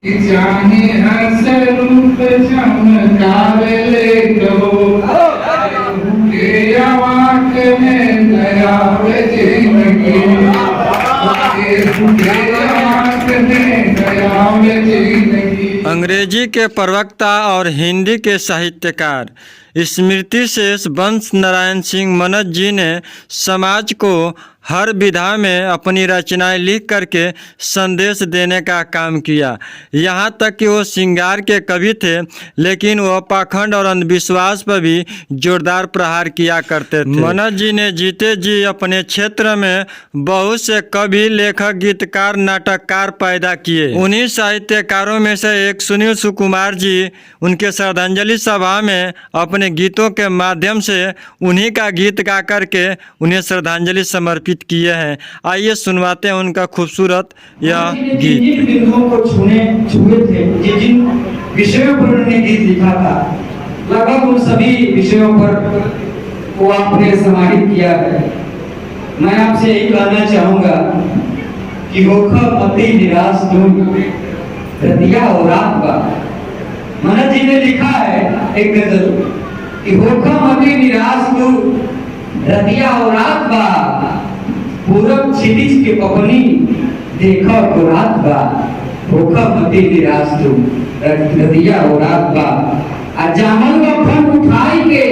जाने हंस रूप चमकावे कहो के आँख में दयावे जिंदगी के आँख में दयावे जिंदगी। अंग्रेजी के प्रवक्ता और हिंदी के साहित्यकार स्मृति शेष वंश नारायण सिंह मनज जी ने समाज को हर विधा में अपनी रचनाएं लिख करके संदेश देने का काम किया। यहाँ तक कि वो श्रृंगार के कवि थे, लेकिन वह पाखंड और अंधविश्वास पर भी जोरदार प्रहार किया करते थे। मनज जी ने जीते जी अपने क्षेत्र में बहुत से कवि, लेखक, गीतकार, नाटककार पैदा किए। उन्हीं साहित्यकारों में से एक सुनील सुकुमार जी उनके श्रद्धांजलि सभा में अपने गीतों के माध्यम से उन्हीं का गीत गा करके उन्हें श्रद्धांजलि समर्पित किए हैं। आइए सुनवाते हैं उनका खूबसूरत यह गीत। जिन बिंदुओं को छुए थे, जिन विषयों पर उन्होंने गीत लिखा था, लगभग उन सभी विषयों पर वो आपने समाहित किया है। मैं आपसे यही कहना चाहूंगा कि होखा मती निराश तुम रतिया और रात बा। मनज जी ने लिखा है एक गजल कि होखा मती निराश तुम रतिया और रात बा, पूरब क्षितिज के पपनी देखा तो रात बा, होखा मती निराश तुम रतिया और रात बा। आ जामन का फन उठाई के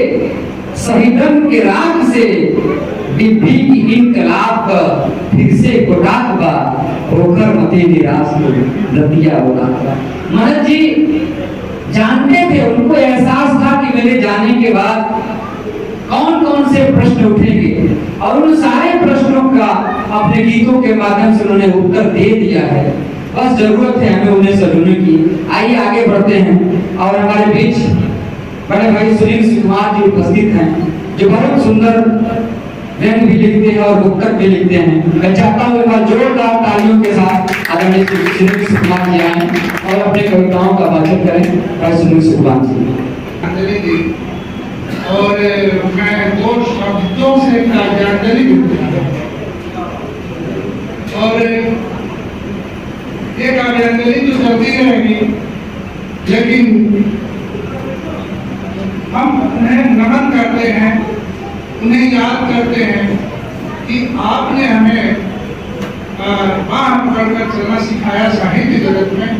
शहीदन के राख से डिब्बी की इनकलाब का फिर से कोटाक बा, होखा मती निराश तुम रतिया और रात बा। मनज जी जानते थे, उनको एहसास था कि मेरे जाने के बाद कौन कौन से प्रश्न उठेंगे, और उन सारे प्रश्नों का अपने गीतों के माध्यम से उन्होंने उत्तर दे दिया है। बस जरूरत है हमें उन्हें सजोने की। आइए आगे बढ़ते हैं और हमारे बीच बड़े भाई सुनील सुकुमार जी उपस्थित हैं, जो बहुत सुंदर व्यंग भी लिखते हैं और बुक्कट भी लिखते हैं। मैं चाहता हूँ एक बार जोरदार तालियों के साथ आदरणीय सुनील सुकुमार जी आए और अपने कविताओं का वाचन करें। भाई सुनील सुकुमार जी। और मैं दो शब्दों से काव्यांजलि दूंगा, और ये काव्यांजलि तो चलती रहेगी, लेकिन हम उन्हें नमन करते हैं, उन्हें याद करते हैं कि आपने हमें बाह पकड़कर चलना सिखाया साहित्य जगत में,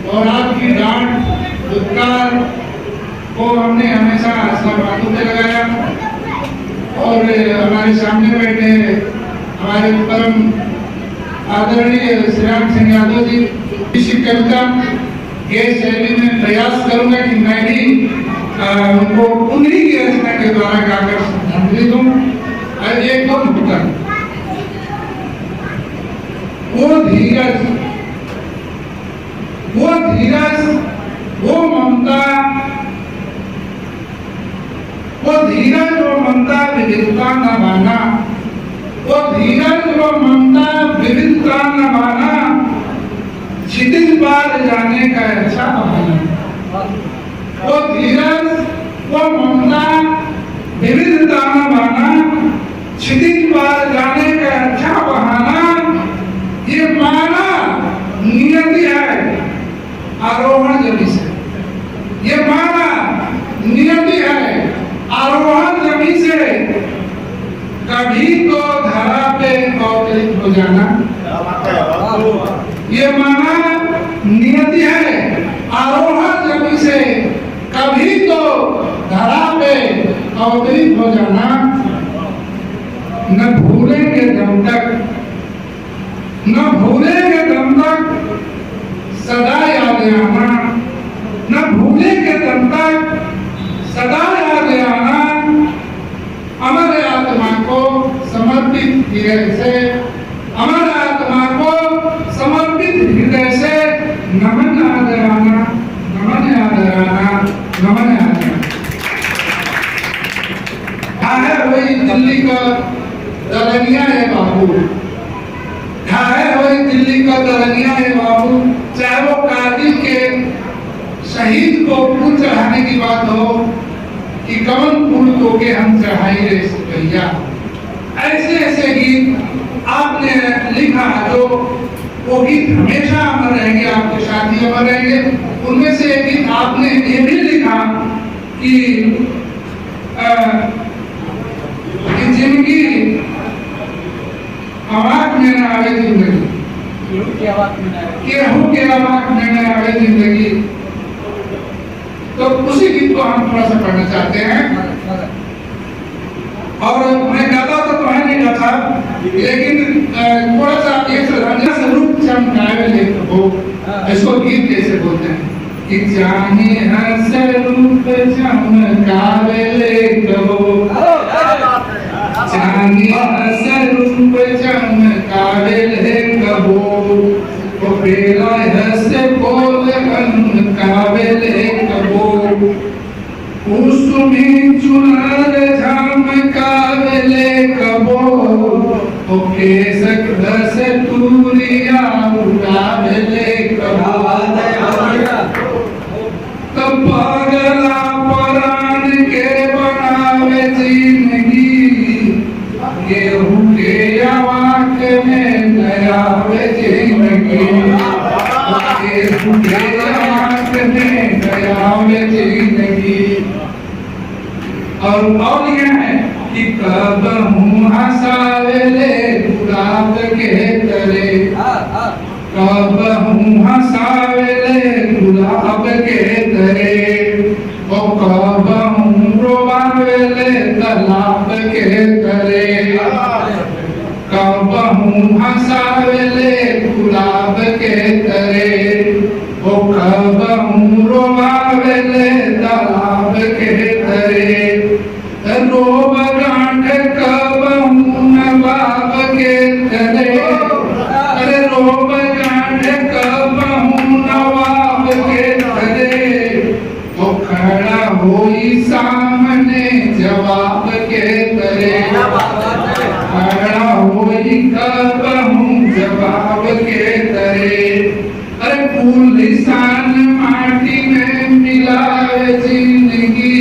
और आपकी डांट दुत्कार को हमने हमेशा सब बातों पे लगाया। और हमारे सामने बैठे हमारे परम आदरणीय श्रीराम सिंह यादव जी, इसी कविता के शैली में प्रयास करूंगा कि मैं भी उनको उन्हीं की रचना के द्वारा गाकर श्रद्धांजलि दूं। एक दो मुक्ता, वो धीरज, वो धीरज, वो ममता, वो धीरज, वो ममता विविधता न माना, वो धीरज, वो ममता विविधता न माना, क्षितिज पार जाने का अच्छा बहाना। वो धीरज, वो ममता विविधता न माना, क्षितिज पार जाने का अच्छा बहाना। ये माना नियति है आरोहण जमी से, ये माना नियति है आरोहण जमी से, कभी तो धरा पे अवतरित हो जाना। ये माना नियति है आरोहण जमी से, कभी तो धरा पे अवतरित हो जाना। न भूलेंगे दम तक, न भूलेंगे दम तक सदा याद आना, न भूलेंगे दम तक सदा याद आना। अमर आत्मा को समर्पित हृदय से, अमर आत्मा को समर्पित हृदय से नमन आदराना, नमन आदराना, नमन आदराना। है वही दिल्ली का दलनिया है बाबू, है वही दिल्ली का दलनिया है बाबू। चाहे वो कारगिल के शहीद को फूल चढ़ाने की बात हो कि कमल फूल को के हम चढ़ाई रे भैया, ऐसे ऐसे गीत आपने लिखा जो वो गीत हमेशा अमर रहेंगे आपको जी अमर रहेंगे। उनमें से एक गीत आपने ये भी लिखा कि जिंदगी आवाज में न आवे जिंदगी, केहू के आवाज में न आवे जिंदगी। तो उसी गीत को हम थोड़ा सा पढ़ना चाहते हैं। और मैं गाता तो है नहीं गाता, लेकिन थोड़ा सा एक श्रद्धांजलि स्वरूप चमकावे लेकर हो, इसको गीत कैसे बोलते हैं कि जाने हर स्वरूप चमकावे लेकर हो, जाने हर स्वरूप चमकावे लेकर हो, तो बेला हंसे बोल कावे लेकर हो, कुसुमी चुनर झमकावे लेकर हो, तो केसक दस तूरिया उड़ावे लेकर हो, तो पगला परान के बनावे जिंदगी, गेहूं के आवाक में नयावे जिंदगी, गेहूं के आवाक में नयावे जिंदगी। और यह है कि कब हूँ हंसावेले गुलाब के तरे, कब हूँ हंसावेले गुलाब के तरे, ओ कब हूँ रोवावेले तालाब के तरे, कब हूँ हंसावेले गुलाब के तरे, ओ कब हूँ रोवावेले तालाब के तरे, रोब गांठ कब हूँ नवाब के तरे, अरे रोब गांठ कब हूँ नवाब के तरे, तो खड़ा होई सामने जवाब के तरे, खड़ा होई कब हूँ जवाब के तरे, अरे फूल लिसान माटी में मिलाए जिंदगी,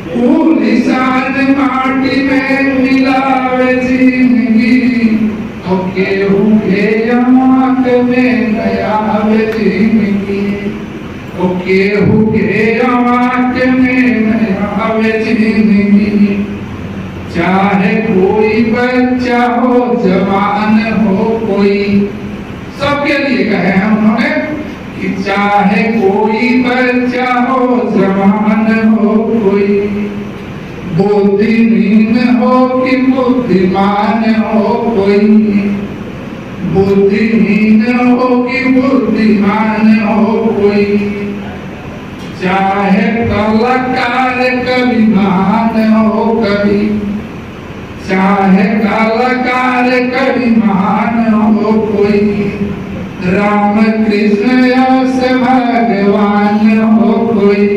फूल लिसान माटी में मिलाए जिंदगी, तो केहू के आँख में नयावे जिंदगी, तो केहू के आँख में नयावे जिंदगी। चाहे कोई बच्चा हो जवान हो कोई, सबके लिए कहे हैं उन्होंने कि चाहे कोई बच्चा हो जवान हो कोई, बुद्धिहीन हो कि बुद्धिमान हो कोई, बुद्धिहीन हो कि बुद्धिमान हो कोई, चाहे कलाकार कभी महान हो कभी, चाहे कलाकार कभी महान हो कोई, राम कृष्ण यश भगवान हो कोई,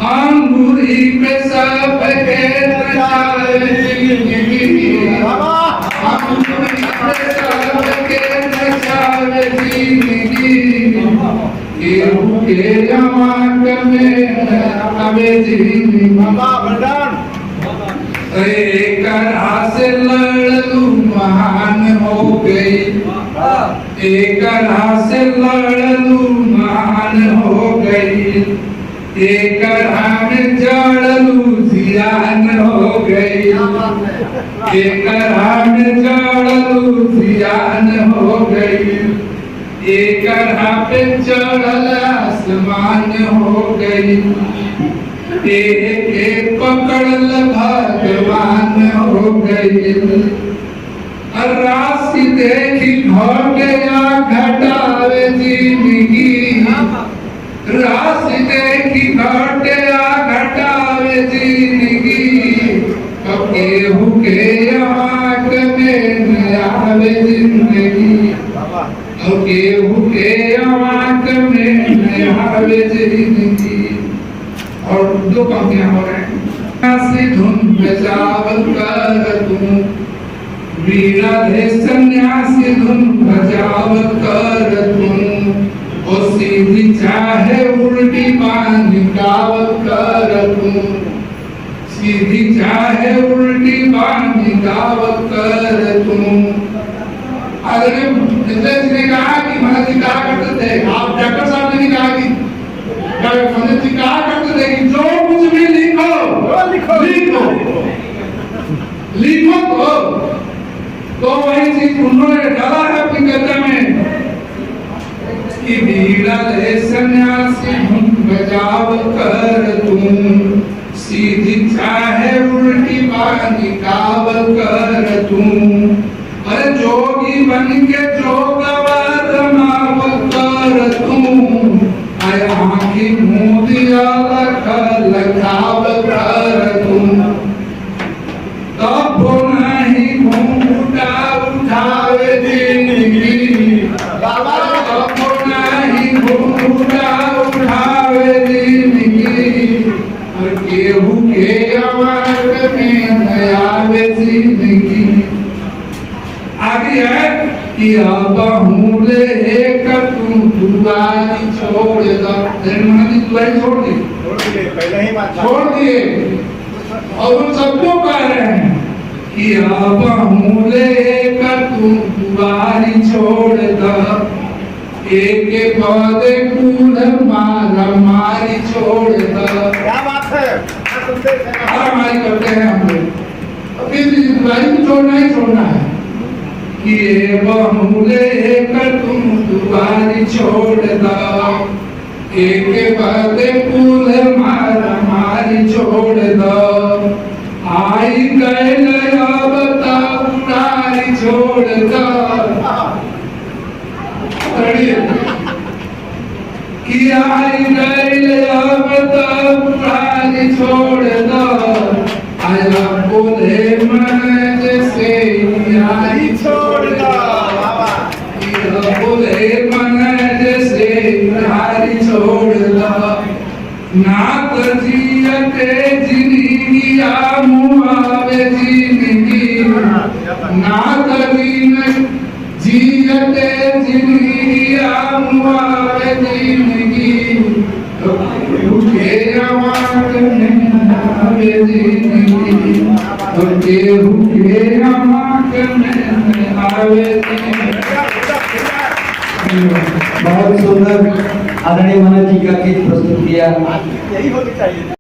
अंगूरी पे सबके नचावे जिंदगी, अंगूरी पे सबके नचावे जिंदगी, केहू के आँख में नयावे जिंदगी। एक राह से लड़लू महान हो गई, एक राह से लड़लू महान हो गई, एक राह में जड़लू जियान हो गई, एक राह में जड़लू जियान हो गई, एक राह पे चढ़ल आसमान हो गई, एक पकड़ल भगवान हो गई, राशि देखी घट या घटावे जिंदगी, राशि देखी घट या घटावे जिंदगी, तो केहू के आँख में नयावे जिंदगी, तो केहू के आँख में नयावे जिंदगी। और दो पंक्तियां हो रहे हैं। से धुन बजावत कर तू, वीरा धे सन्यासी धुन बजावत कर तू, ओ सीधी चाहे उल्टी बांध गावत कर तू, सीधी चाहे उल्टी बांध गावत कर तू। अगर ने कहा कि महाराज जी कहा करते थे कि बीड़ले सन्यासी बजाव कर तुम सीधी चाहे उल्टी बानी काव कर तुम अरे जोगी बन के जोगवाद माव कर तुम आय आँखी मूदिया लखाव कर तुम तब नहीं घूंघटा उठावे जिंदगी तब नहीं घूंघटा उठावे जिंदगी और केहू के आवाज में आवे जिंदगी आगे है कि अब ले कर तू दुआरी छोड़ दो दुआरी छोड़ दी छोड़ दिए और उन सबको कह रहे हैं कि अब ले कर तू दुआरी छोड़ दो एक पौधे कूद मारा मारी छोड़ दो क्या बात है मारी करते हैं हम लोग अभी दुआरी छोड़ना ही छोड़ना है कि बहुले कर तुम दुआरी छोड़ दो एक बाद कुल मारा मारी छोड़ दो आई गए अब तारी छोड़ दो कि आई गए अब तारी छोड़ दो आया बोले मन जैसे यारी छोड़ दो बोले मन जैसे यारी छोड़ दो ना तो जियते जिंदगी मुआवे जिंदगी ना तो जियते जिंदगी मुआवे जिंदगी तो के आवाज में आवे जिंदगी तो केहू के आवाज में आवे जिंदगी। बहुत सुंदर आदरणीय मनोज जी का गीत प्रस्तुत किया। यही होनी चाहिए।